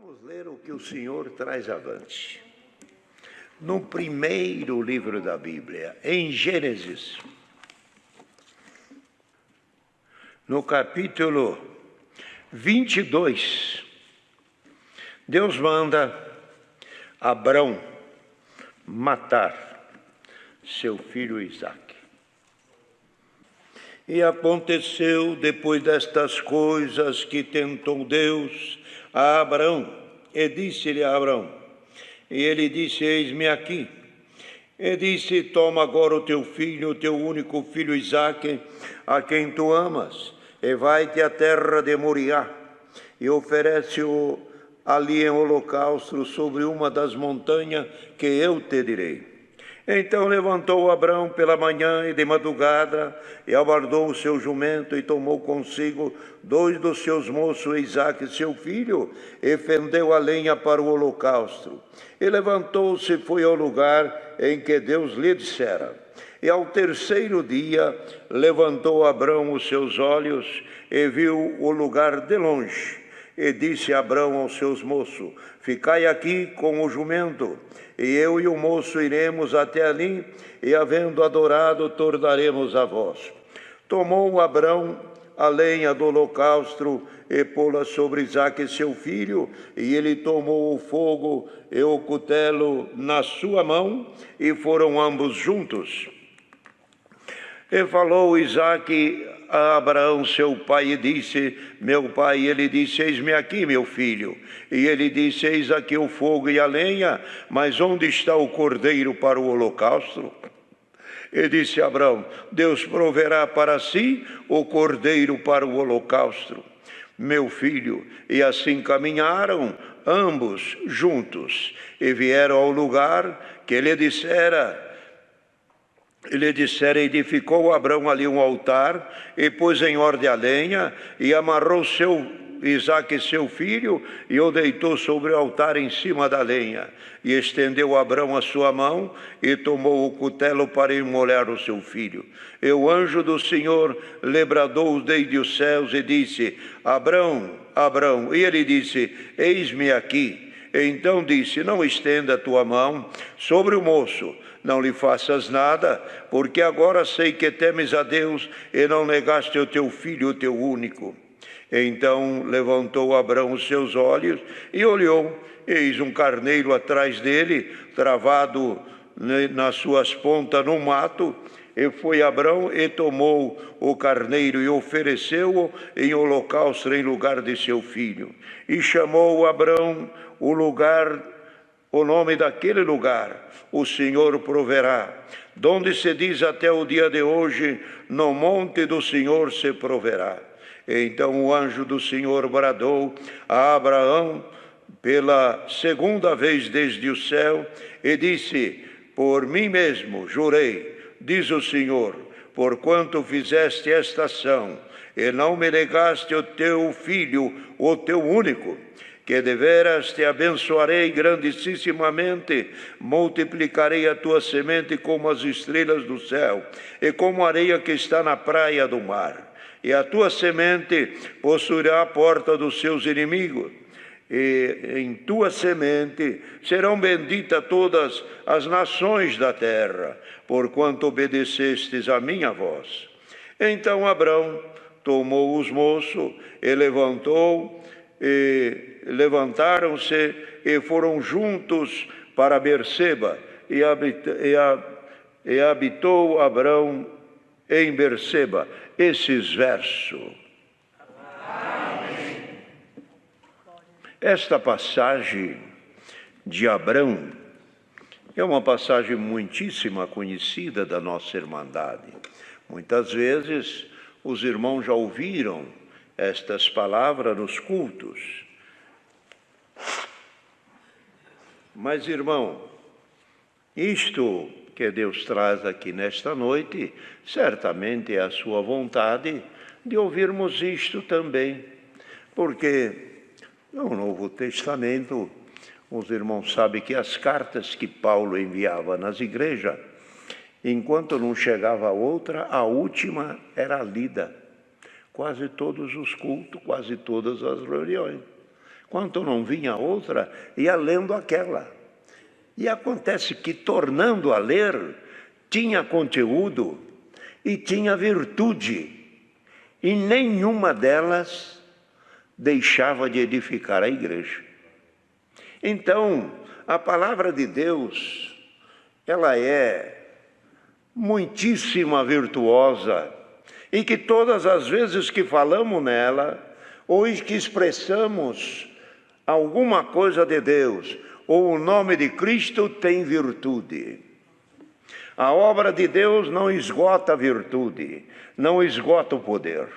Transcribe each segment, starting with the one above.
Vamos ler o que o Senhor traz avante. No primeiro livro da Bíblia, em Gênesis, no capítulo 22, Deus manda Abrão matar seu filho Isaque. E aconteceu depois destas coisas que tentou Deus a Abrão, e disse-lhe a Abrão, e ele disse, eis-me aqui. E disse, toma agora o teu filho, o teu único filho Isaque, a quem tu amas, e vai-te à terra de Moriá, e oferece-o ali em holocausto sobre uma das montanhas que eu te direi. Então levantou Abrão pela manhã e de madrugada, e abardou o seu jumento, e tomou consigo 2 dos seus moços, Isaque seu filho, e fendeu a lenha para o holocausto. E levantou-se e foi ao lugar em que Deus lhe dissera. E ao terceiro dia levantou Abrão os seus olhos, e viu o lugar de longe. E disse Abrão aos seus moços, ficai aqui com o jumento, e eu e o moço iremos até ali, e havendo adorado, tornaremos a vós. Tomou Abrão a lenha do holocausto, e pô-la sobre Isaque seu filho, e ele tomou o fogo e o cutelo na sua mão, e foram ambos juntos. E falou Isaque a Abraão, seu pai, e disse, meu pai, e ele disse, eis-me aqui, meu filho. E ele disse, eis aqui o fogo e a lenha, mas onde está o cordeiro para o holocausto? E disse Abraão, Deus proverá para si o cordeiro para o holocausto, meu filho. E assim caminharam ambos juntos, e vieram ao lugar que lhe dissera. Edificou Abrão ali um altar, e pôs em ordem a lenha, e amarrou Isaque seu filho, e o deitou sobre o altar em cima da lenha. E estendeu Abrão a sua mão, e tomou o cutelo para immolar o seu filho. E o anjo do Senhor lhe bradou desde os céus, e disse, Abrão, Abrão. E ele disse, eis-me aqui. E então disse, não estenda a tua mão sobre o moço, não lhe faças nada, porque agora sei que temes a Deus e não negaste o teu filho, o teu único. Então levantou Abrão os seus olhos e olhou, eis um carneiro atrás dele, travado nas suas pontas no mato. E foi Abrão e tomou o carneiro e ofereceu-o em holocausto em lugar de seu filho. E chamou Abrão o nome daquele lugar, o Senhor proverá, donde se diz até o dia de hoje, no monte do Senhor se proverá. E então o anjo do Senhor bradou a Abraão pela segunda vez desde o céu, e disse, por mim mesmo jurei, diz o Senhor, porquanto fizeste esta ação, e não me negaste o teu filho, o teu único, que deveras te abençoarei grandissimamente, multiplicarei a tua semente como as estrelas do céu, e como a areia que está na praia do mar. E a tua semente possuirá a porta dos seus inimigos, e em tua semente serão benditas todas as nações da terra, porquanto obedecestes a minha voz. Então Abrão tomou os moços e levantaram-se e foram juntos para Berseba, e habitou Abrão em Berseba. Esses versos. Amém. Esta passagem de Abrão é uma passagem muitíssima conhecida da nossa Irmandade. Muitas vezes os irmãos já ouviram estas palavras nos cultos. Mas, irmão, isto que Deus traz aqui nesta noite, certamente é a sua vontade de ouvirmos isto também, porque no Novo Testamento, os irmãos sabem que as cartas que Paulo enviava nas igrejas, enquanto não chegava a outra, a última era lida. Quase todos os cultos, quase todas as reuniões. Quando não vinha outra, ia lendo aquela. E acontece que, tornando a ler, tinha conteúdo e tinha virtude. E nenhuma delas deixava de edificar a igreja. Então, a palavra de Deus, ela é muitíssima virtuosa, e que todas as vezes que falamos nela, ou que expressamos alguma coisa de Deus, ou o nome de Cristo, tem virtude. A obra de Deus não esgota a virtude, não esgota o poder.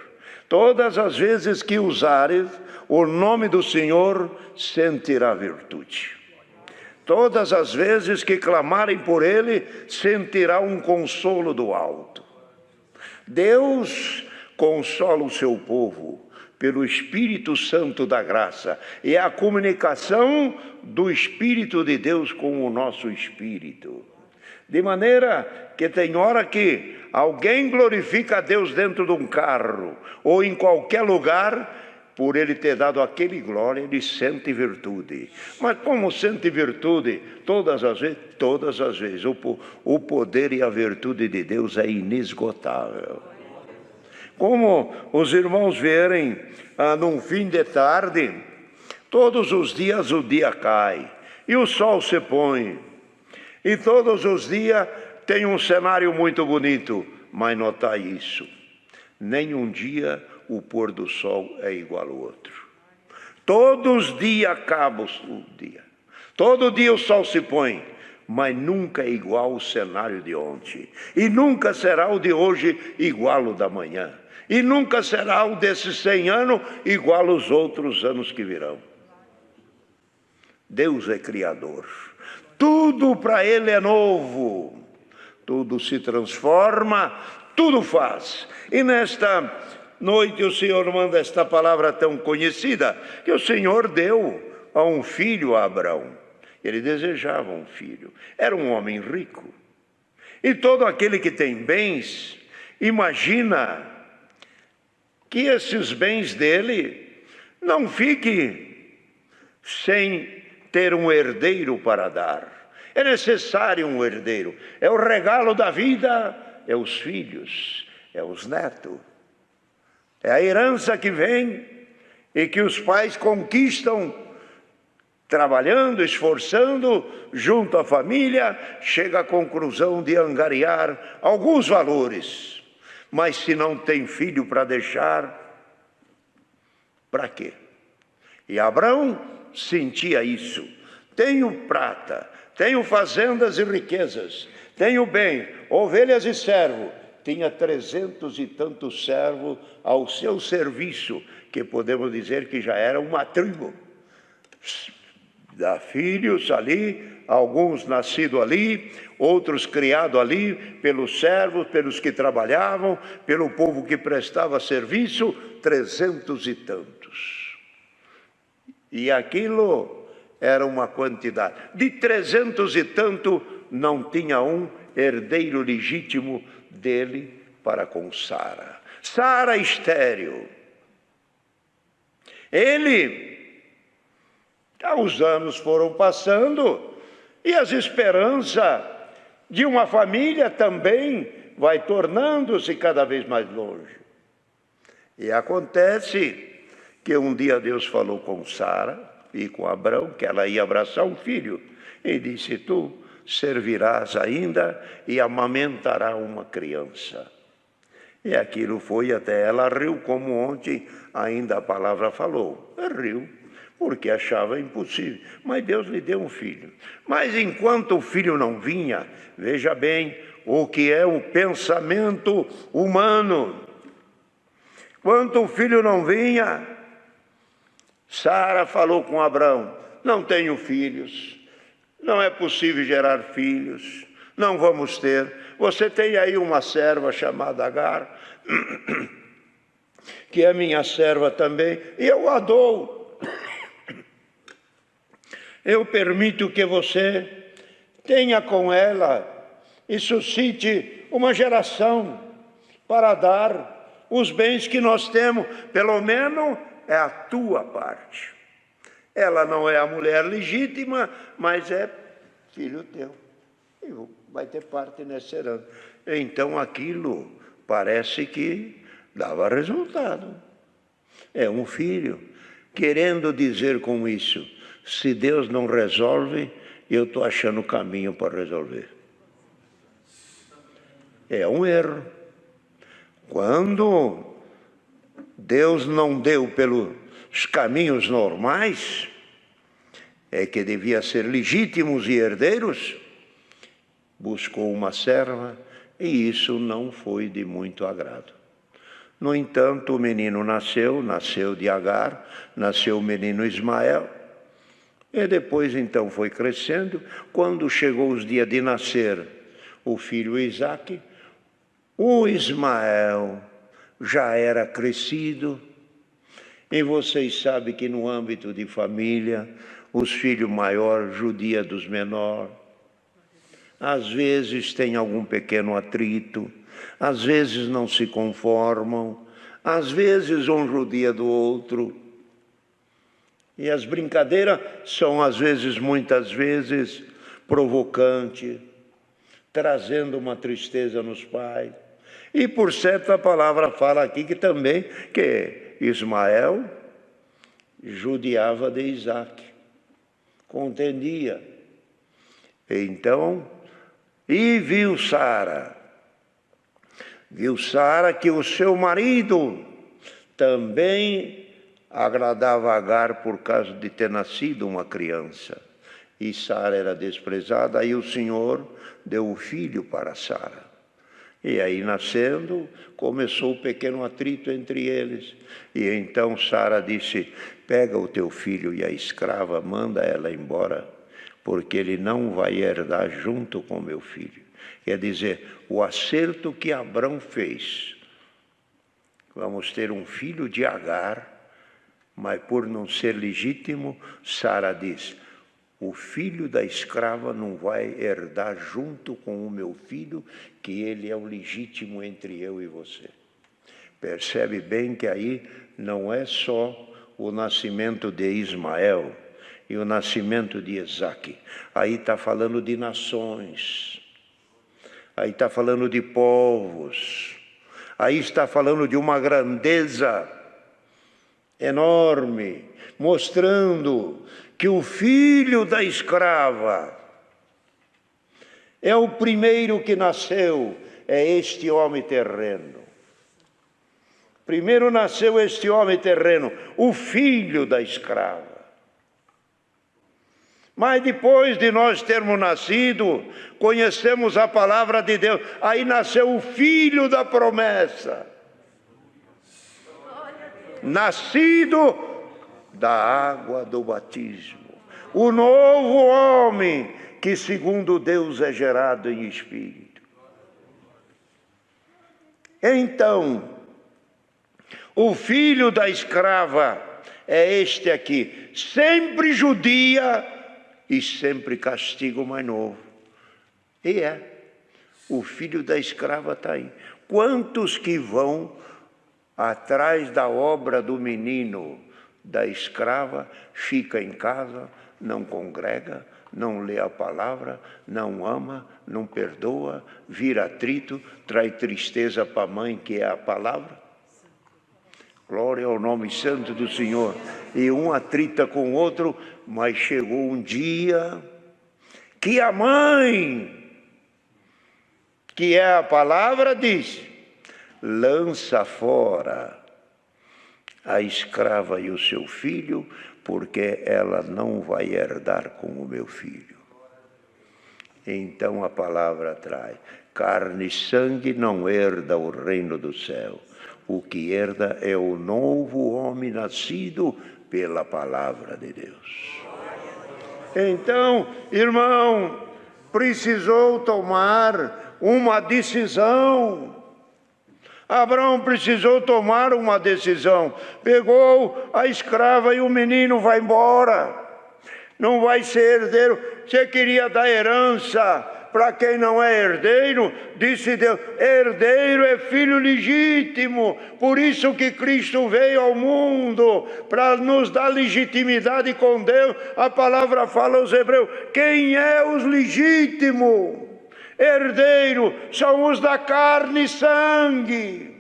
Todas as vezes que usares o nome do Senhor, sentirá virtude. Todas as vezes que clamarem por Ele, sentirá um consolo do alto. Deus consola o seu povo pelo Espírito Santo da graça. E é a comunicação do Espírito de Deus com o nosso espírito. De maneira que tem hora que alguém glorifica a Deus dentro de um carro ou em qualquer lugar, por Ele ter dado aquele glória, ele sente virtude. Mas como sente virtude? Todas as vezes. O poder e a virtude de Deus é inesgotável. Como os irmãos verem, num fim de tarde, todos os dias o dia cai e o sol se põe. E todos os dias tem um cenário muito bonito, mas notar isso, nenhum dia o pôr do sol é igual ao outro. Todos os dias acaba o dia, todo dia o sol se põe, mas nunca é igual o cenário de ontem, e nunca será o de hoje igual ao da manhã, e nunca será o desses 100 anos igual aos outros anos que virão. Deus é Criador. Tudo para Ele é novo, tudo se transforma, tudo faz. E nesta noite o Senhor manda esta palavra tão conhecida, que o Senhor deu a um filho a Abraão. Ele desejava um filho, era um homem rico. E todo aquele que tem bens, imagina que esses bens dele não fiquem sem ter um herdeiro para dar. É necessário um herdeiro. É o regalo da vida, é os filhos, é os netos. É a herança que vem e que os pais conquistam trabalhando, esforçando, junto à família, chega à conclusão de angariar alguns valores. Mas se não tem filho para deixar, para quê? E Abraão sentia isso. Tenho prata, tenho fazendas e riquezas, tenho bem, ovelhas e servo. Tinha 300 e tantos servos ao seu serviço, que podemos dizer que já era uma tribo. Dá filhos ali, alguns nascidos ali, outros criados ali, pelos servos, pelos que trabalhavam, pelo povo que prestava serviço, 300 e tantos. E aquilo era uma quantidade. De 300 e tanto, não tinha um herdeiro legítimo dele para com Sara. Sara estéril. Os anos foram passando e as esperanças de uma família também vai tornando-se cada vez mais longe. E acontece que um dia Deus falou com Sara e com Abraão que ela ia abraçar um filho e disse: tu servirás ainda e amamentará uma criança. E aquilo foi até ela riu, como ontem ainda a palavra falou. Riu, porque achava impossível. Mas Deus lhe deu um filho. Mas enquanto o filho não vinha, veja bem o que é o pensamento humano. Enquanto o filho não vinha, Sara falou com Abraão: não tenho filhos, não é possível gerar filhos, não vamos ter. Você tem aí uma serva chamada Agar, que é minha serva também, e eu a dou. Eu permito que você tenha com ela e suscite uma geração para dar os bens que nós temos, pelo menos é a tua parte. Ela não é a mulher legítima, mas é filho teu. E vai ter parte nessa herança. Então aquilo parece que dava resultado. É um filho. Querendo dizer com isso, se Deus não resolve, eu estou achando o caminho para resolver. É um erro. Quando Deus não deu pelos caminhos normais, é que devia ser legítimos e herdeiros, buscou uma serva e isso não foi de muito agrado. No entanto, o menino nasceu de Agar, nasceu o menino Ismael, e depois então foi crescendo. Quando chegou os dias de nascer o filho Isaque, o Ismael já era crescido, e vocês sabem que no âmbito de família, os filhos maiores judiam dos menores. Às vezes tem algum pequeno atrito, às vezes não se conformam, às vezes um judia do outro. E as brincadeiras são às vezes, muitas vezes, provocantes, trazendo uma tristeza nos pais. E por certo a palavra fala aqui que também que Ismael judiava de Isaque, contendia. Então, e viu Sara que o seu marido também agradava a Agar por causa de ter nascido uma criança. E Sara era desprezada, aí o Senhor deu o filho para Sara. E aí, nascendo, começou o pequeno atrito entre eles. E então Sara disse, pega o teu filho e a escrava, manda ela embora, porque ele não vai herdar junto com meu filho. Quer dizer, o acerto que Abrão fez. Vamos ter um filho de Agar, mas por não ser legítimo, Sara diz, o filho da escrava não vai herdar junto com o meu filho, que ele é o legítimo entre eu e você. Percebe bem que aí não é só o nascimento de Ismael e o nascimento de Isaque. Aí está falando de nações, aí está falando de povos, aí está falando de uma grandeza enorme, mostrando que o filho da escrava é o primeiro que nasceu, é este homem terreno. Primeiro nasceu este homem terreno, o filho da escrava. Mas depois de nós termos nascido, conhecemos a palavra de Deus, aí nasceu o filho da promessa. Nascido da água do batismo, o novo homem que segundo Deus é gerado em espírito. Então, o filho da escrava é este aqui, sempre judia e sempre castigo mais novo. E o filho da escrava está aí. Quantos que vão atrás da obra do menino da escrava, fica em casa, não congrega, não lê a palavra, não ama, não perdoa, vira atrito, traz tristeza para a mãe, que é a palavra? Glória ao nome santo do Senhor. E um atrita com o outro, mas chegou um dia que a mãe, que é a palavra, diz, lança fora a escrava e o seu filho, porque ela não vai herdar com o meu filho. Então a palavra traz, carne e sangue não herda o reino do céu. O que herda é o novo homem nascido pela palavra de Deus. Então, irmão, precisou tomar uma decisão. Abraão precisou tomar uma decisão. Pegou a escrava e o menino vai embora. Não vai ser herdeiro. Você queria dar herança para quem não é herdeiro, disse Deus, herdeiro é filho legítimo. Por isso que Cristo veio ao mundo, para nos dar legitimidade com Deus. A palavra fala aos hebreus, quem é os legítimos? Herdeiro são os da carne e sangue.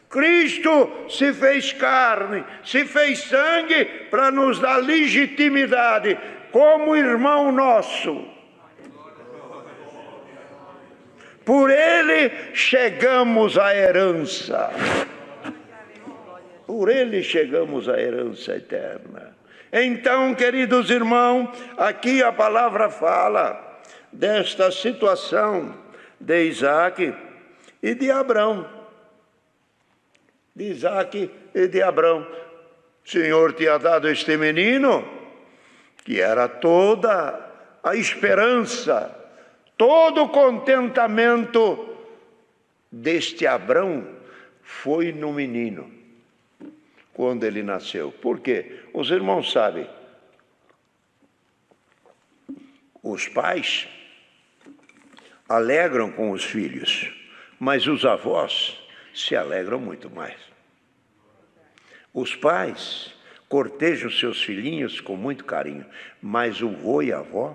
Cristo se fez carne, se fez sangue para nos dar legitimidade como irmão nosso. Por ele chegamos à herança. Por ele chegamos à herança eterna. Então, queridos irmãos, aqui a palavra fala desta situação de Isaac e de Abrão. De Isaac e de Abrão. O Senhor tinha dado este menino, que era toda a esperança, todo o contentamento deste Abrão foi no menino, quando ele nasceu. Por quê? Os irmãos sabem, os pais alegram com os filhos, mas os avós se alegram muito mais. Os pais cortejam seus filhinhos com muito carinho, mas o vô e a avó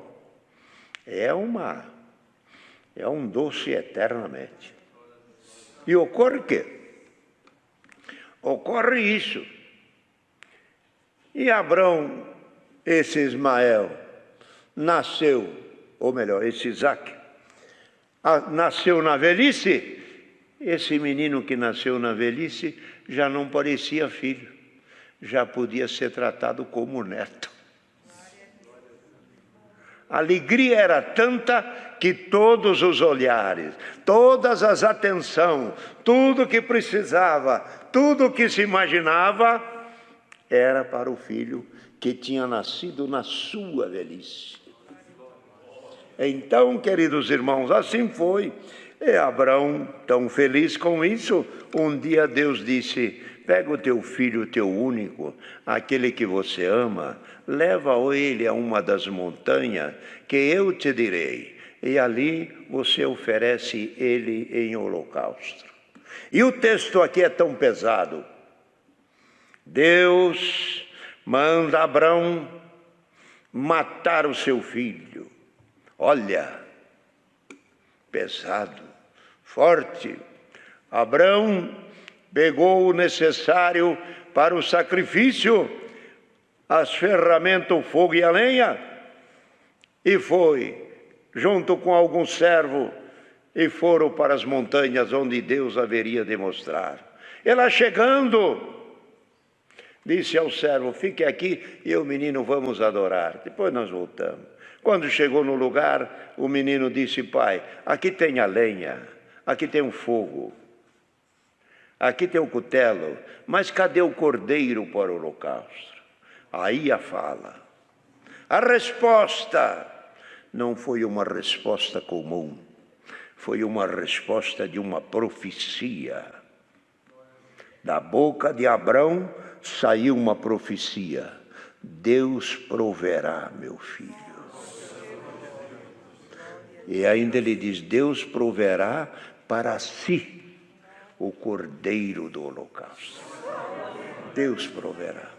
é um doce eternamente. E ocorre o quê? Ocorre isso. E Abrão, esse Ismael, nasceu, ou melhor, esse Isaac, nasceu na velhice. Esse menino que nasceu na velhice já não parecia filho, já podia ser tratado como neto. A alegria era tanta que todos os olhares, todas as atenções, tudo que precisava, tudo que se imaginava, era para o filho que tinha nascido na sua velhice. Então, queridos irmãos, assim foi. E Abraão, tão feliz com isso, um dia Deus disse, pega o teu filho, o teu único, aquele que você ama, leva ele a uma das montanhas que eu te direi, e ali você oferece ele em holocausto. E o texto aqui é tão pesado. Deus manda Abraão matar o seu filho. Olha, pesado, forte. Abrão pegou o necessário para o sacrifício, as ferramentas, o fogo e a lenha, e foi, junto com alguns servos, e foram para as montanhas onde Deus haveria de mostrar. E lá chegando, disse ao servo, fique aqui e o menino vamos adorar, depois nós voltamos. Quando chegou no lugar, o menino disse, pai, aqui tem a lenha, aqui tem o fogo, aqui tem o cutelo, mas cadê o cordeiro para o holocausto? Aí a fala. A resposta não foi uma resposta comum, foi uma resposta de uma profecia. Da boca de Abrão saiu uma profecia, Deus proverá, meu filho. E ainda ele diz, Deus proverá para si o cordeiro do holocausto. Deus proverá.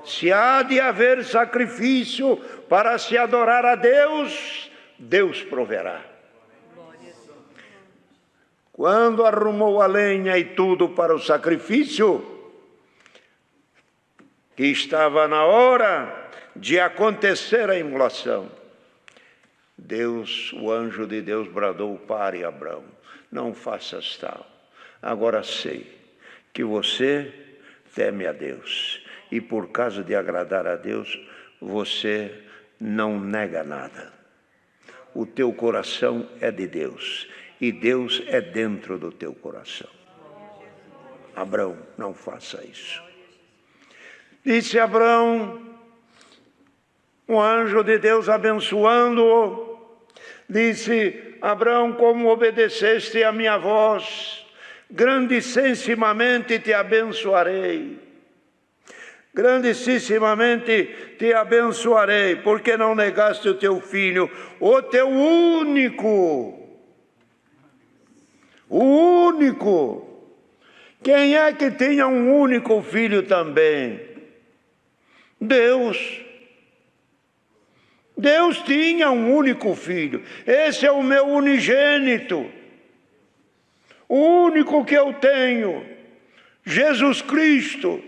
Se há de haver sacrifício para se adorar a Deus, Deus proverá. Quando arrumou a lenha e tudo para o sacrifício, que estava na hora de acontecer a imolação, Deus, o anjo de Deus bradou, pare, Abrão, não faças tal. Agora sei que você teme a Deus e por causa de agradar a Deus, você não nega nada. O teu coração é de Deus e Deus é dentro do teu coração. Abrão, não faça isso. Disse Abrão, um anjo de Deus abençoando-o, disse, Abrão, como obedeceste a minha voz, grandissimamente te abençoarei. grandissimamente te abençoarei, porque não negaste o teu filho, o teu único. O único. Quem é que tinha um único filho também? Deus. Deus tinha um único filho. Esse é o meu unigênito. O único que eu tenho. Jesus Cristo.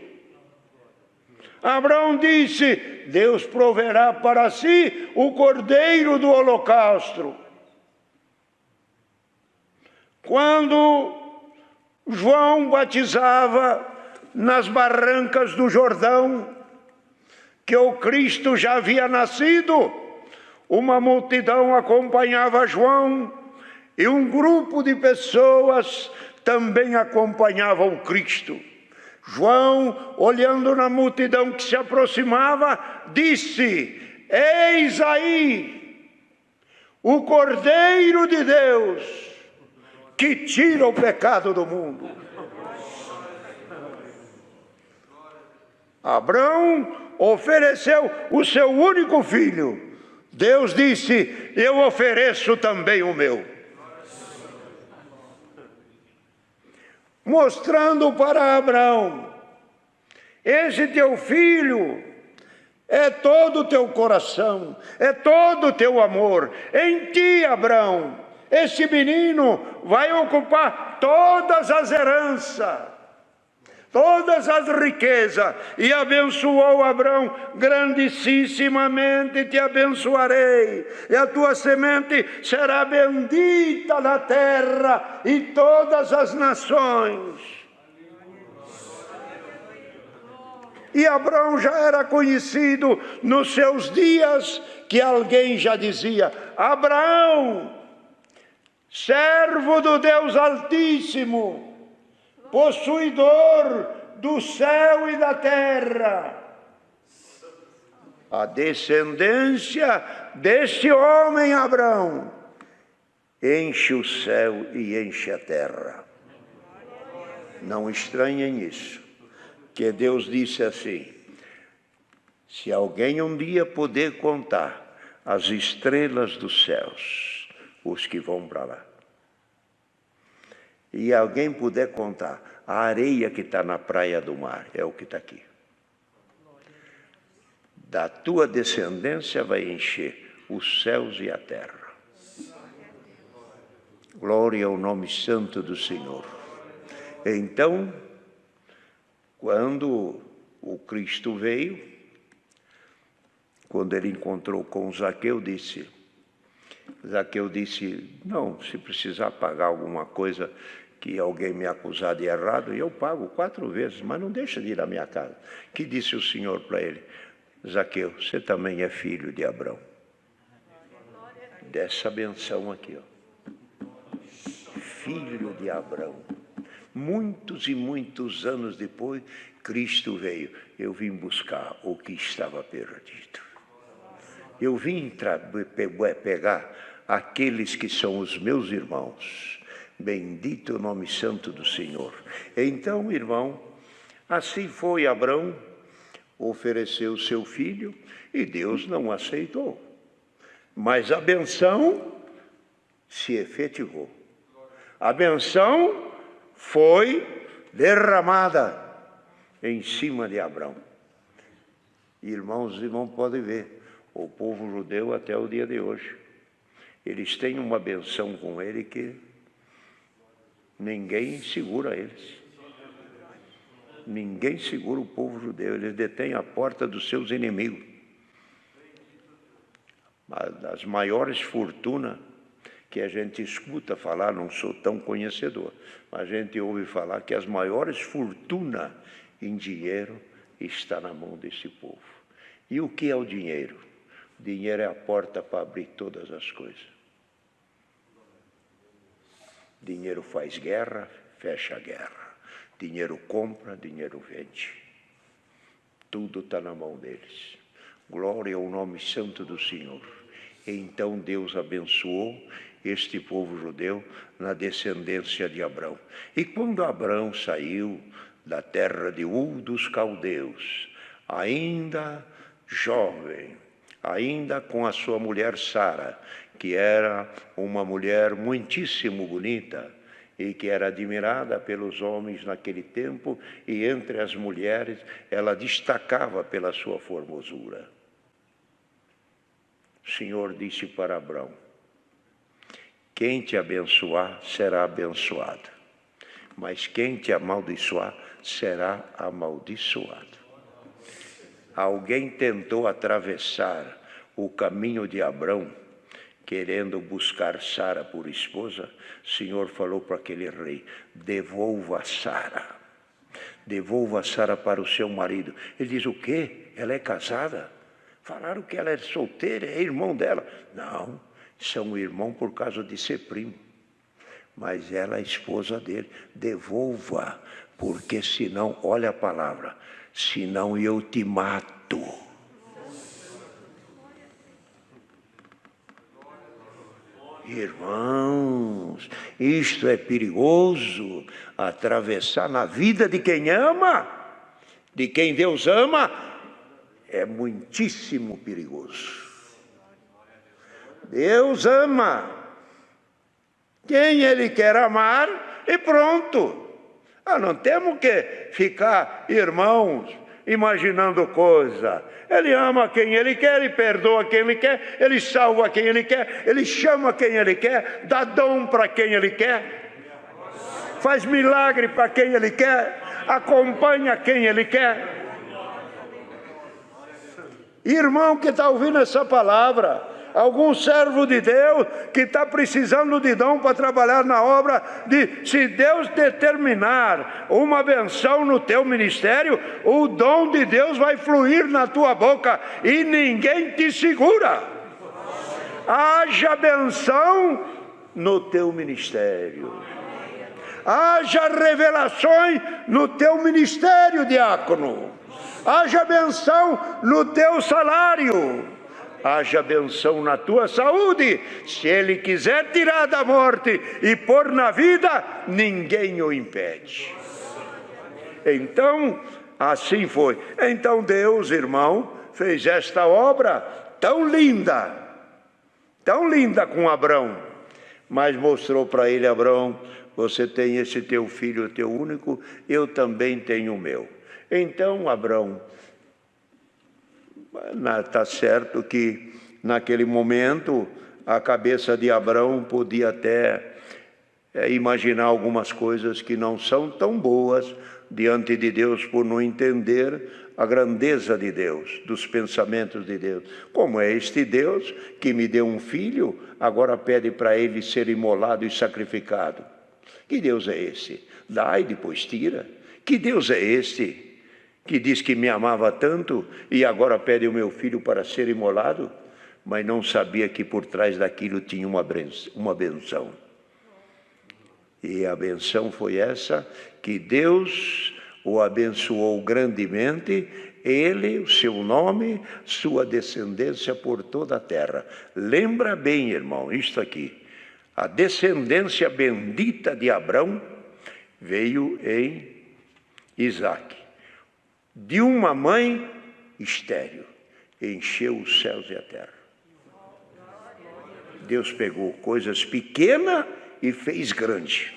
Abraão disse: Deus proverá para si o cordeiro do holocausto. Quando João batizava nas barrancas do Jordão, que o Cristo já havia nascido, uma multidão acompanhava João e um grupo de pessoas também acompanhava o Cristo. João, olhando na multidão que se aproximava, disse: eis aí o Cordeiro de Deus que tira o pecado do mundo. Abraão ofereceu o seu único filho. Deus disse: eu ofereço também o meu. Mostrando para Abraão: esse teu filho é todo o teu coração, é todo o teu amor. Em ti, Abraão, esse menino vai ocupar todas as heranças, todas as riquezas. E abençoou Abraão: grandissimamente te abençoarei, e a tua semente será bendita na terra e todas as nações. E Abraão já era conhecido nos seus dias, que alguém já dizia: Abraão, servo do Deus Altíssimo, possuidor do céu e da terra. A descendência deste homem, Abraão, enche o céu e enche a terra. Não estranhem isso, que Deus disse assim: se alguém um dia poder contar as estrelas dos céus, os que vão para lá, e alguém puder contar a areia que está na praia do mar, é o que está aqui. Da tua descendência vai encher os céus e a terra. Glória ao nome santo do Senhor. Então, quando o Cristo veio, quando ele encontrou com Zaqueu, Zaqueu disse: não, se precisar pagar alguma coisa que alguém me acusar de errado, eu pago 4 vezes, mas não deixa de ir à minha casa. Que disse o Senhor para ele: Zaqueu, você também é filho de Abraão. Dessa benção aqui, ó. Filho de Abraão. Muitos e muitos anos depois, Cristo veio. Eu vim buscar o que estava perdido. Eu vim pegar aqueles que são os meus irmãos. Bendito o nome santo do Senhor. Então, irmão, assim foi Abraão, ofereceu seu filho e Deus não aceitou. Mas a benção se efetivou. A benção foi derramada em cima de Abraão. Irmãos podem ver, o povo judeu até o dia de hoje, eles têm uma benção com ele que ninguém segura eles. Ninguém segura o povo judeu, eles detêm a porta dos seus inimigos. Das maiores fortunas que a gente escuta falar, não sou tão conhecedor, mas a gente ouve falar que as maiores fortunas em dinheiro está na mão desse povo. E o que é o dinheiro? O dinheiro é a porta para abrir todas as coisas. Dinheiro faz guerra, fecha a guerra. Dinheiro compra, dinheiro vende. Tudo está na mão deles. Glória ao nome santo do Senhor. Então Deus abençoou este povo judeu na descendência de Abraão. E quando Abraão saiu da terra de Ur dos Caldeus, ainda jovem, ainda com a sua mulher Sara, que era uma mulher muitíssimo bonita e que era admirada pelos homens naquele tempo, e entre as mulheres ela destacava pela sua formosura. O Senhor disse para Abrão: quem te abençoar será abençoado, mas quem te amaldiçoar será amaldiçoado. Alguém tentou atravessar o caminho de Abrão, querendo buscar Sara por esposa. O Senhor falou para aquele rei: devolva Sara, devolva Sara para o seu marido. Ele diz: o quê? Ela é casada? Falaram que ela é solteira, é irmão dela. Não, são irmão por causa de ser primo, mas ela é esposa dele. Devolva, porque senão, olha a palavra, senão eu te mato. Irmãos, isto é perigoso, atravessar na vida de quem ama, de quem Deus ama, é muitíssimo perigoso. Deus ama quem Ele quer amar e pronto. Não temos que ficar, irmãos, imaginando coisa. Ele ama quem Ele quer, Ele perdoa quem Ele quer, Ele salva quem Ele quer, Ele chama quem Ele quer, dá dom para quem Ele quer, faz milagre para quem Ele quer, acompanha quem Ele quer. Irmão que está ouvindo essa palavra, algum servo de Deus que está precisando de dom para trabalhar na obra, se Deus determinar uma benção no teu ministério, o dom de Deus vai fluir na tua boca e ninguém te segura. Haja benção no teu ministério, haja revelações no teu ministério, diácono, haja benção no teu salário, haja benção na tua saúde. Se Ele quiser tirar da morte e pôr na vida, ninguém o impede. Então, assim foi. Então Deus, irmão, fez esta obra tão linda com Abrão, mas mostrou para ele: Abrão, você tem esse teu filho, teu único, eu também tenho o meu. Então Abrão, está certo que naquele momento a cabeça de Abrão podia até imaginar algumas coisas que não são tão boas diante de Deus, por não entender a grandeza de Deus, dos pensamentos de Deus. Como é este Deus que me deu um filho, agora pede para ele ser imolado e sacrificado? Que Deus é esse? Dá e depois tira. Que Deus é este que diz que me amava tanto e agora pede o meu filho para ser imolado? Mas não sabia que por trás daquilo tinha uma benção. E a benção foi essa, que Deus o abençoou grandemente, ele, o seu nome, sua descendência por toda a terra. Lembra bem, irmão, isto aqui: a descendência bendita de Abrão veio em Isaque, de uma mãe estéril, encheu os céus e a terra. Deus pegou coisas pequenas e fez grande.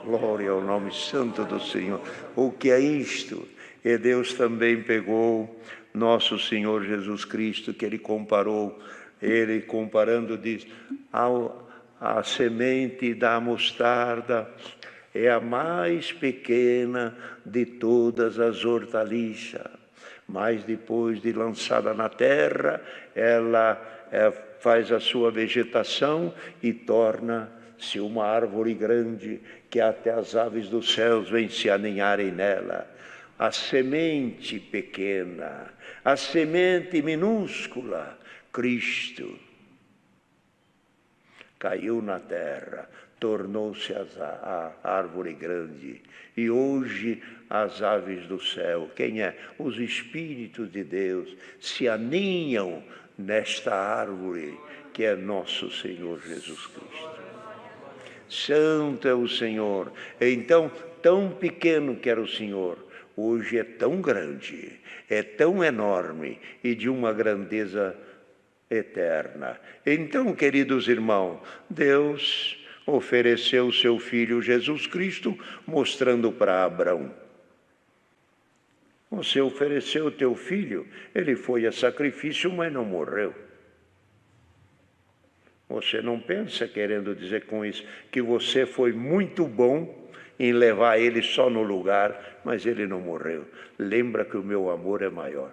Glória ao nome santo do Senhor. O que é isto? E Deus também pegou nosso Senhor Jesus Cristo, que Ele comparou, Ele comparando diz: a semente da mostarda é a mais pequena de todas as hortaliças, mas depois de lançada na terra, ela faz a sua vegetação e torna-se uma árvore grande, que até as aves dos céus vêm se aninharem nela. A semente pequena, a semente minúscula, Cristo, caiu na terra, tornou-se a árvore grande. E hoje as aves do céu, quem é? Os Espíritos de Deus, se aninham nesta árvore que é nosso Senhor Jesus Cristo. santo é o Senhor. Então, tão pequeno que era o Senhor, hoje é tão grande, é tão enorme e de uma grandeza eterna. Então, queridos irmãos, Deus ofereceu o seu Filho Jesus Cristo, mostrando para Abraão: você ofereceu o teu filho, ele foi a sacrifício, mas não morreu. Você não pensa, querendo dizer com isso, que você foi muito bom em levar ele só no lugar, mas ele não morreu. Lembra que o meu amor é maior.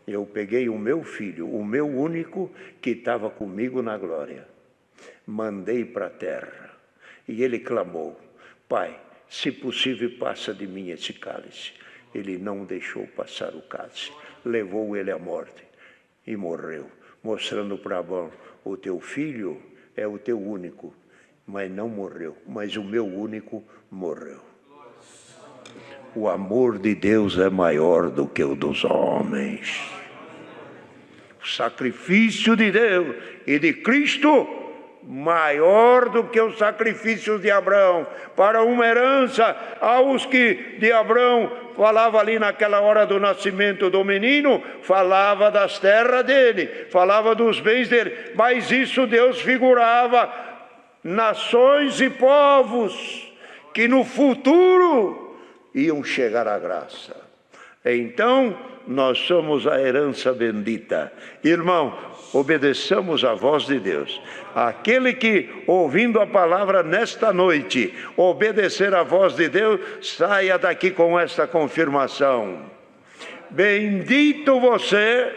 Eu peguei o meu filho, o meu único, que estava comigo na glória, mandei para a terra, e ele clamou: Pai, se possível, passa de mim esse cálice. Ele não deixou passar o cálice, levou ele à morte e morreu, mostrando para Abraão: o teu filho é o teu único, mas não morreu, mas o meu único morreu. O amor de Deus é maior do que o dos homens. O sacrifício de Deus e de Cristo maior do que os sacrifícios de Abraão, para uma herança aos que de Abraão falava ali naquela hora do nascimento do menino, falava das terras dele, falava dos bens dele, mas isso Deus figurava nações e povos que no futuro iam chegar à graça. Então, nós somos a herança bendita. Irmão, obedeçamos a voz de Deus. Aquele que, ouvindo a palavra nesta noite, obedecer a voz de Deus, saia daqui com esta confirmação: bendito você,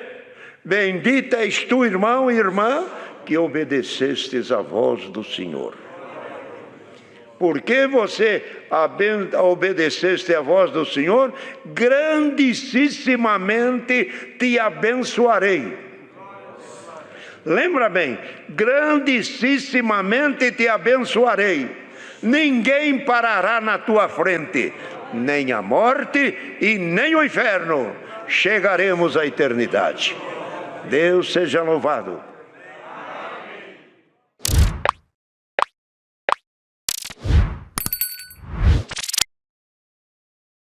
bendita és tu, irmão e irmã, que obedecestes a voz do Senhor. Porque você obedeceste a voz do Senhor, grandissimamente te abençoarei. Lembra bem, grandissimamente te abençoarei. Ninguém parará na tua frente, nem a morte e nem o inferno. Chegaremos à eternidade. Deus seja louvado.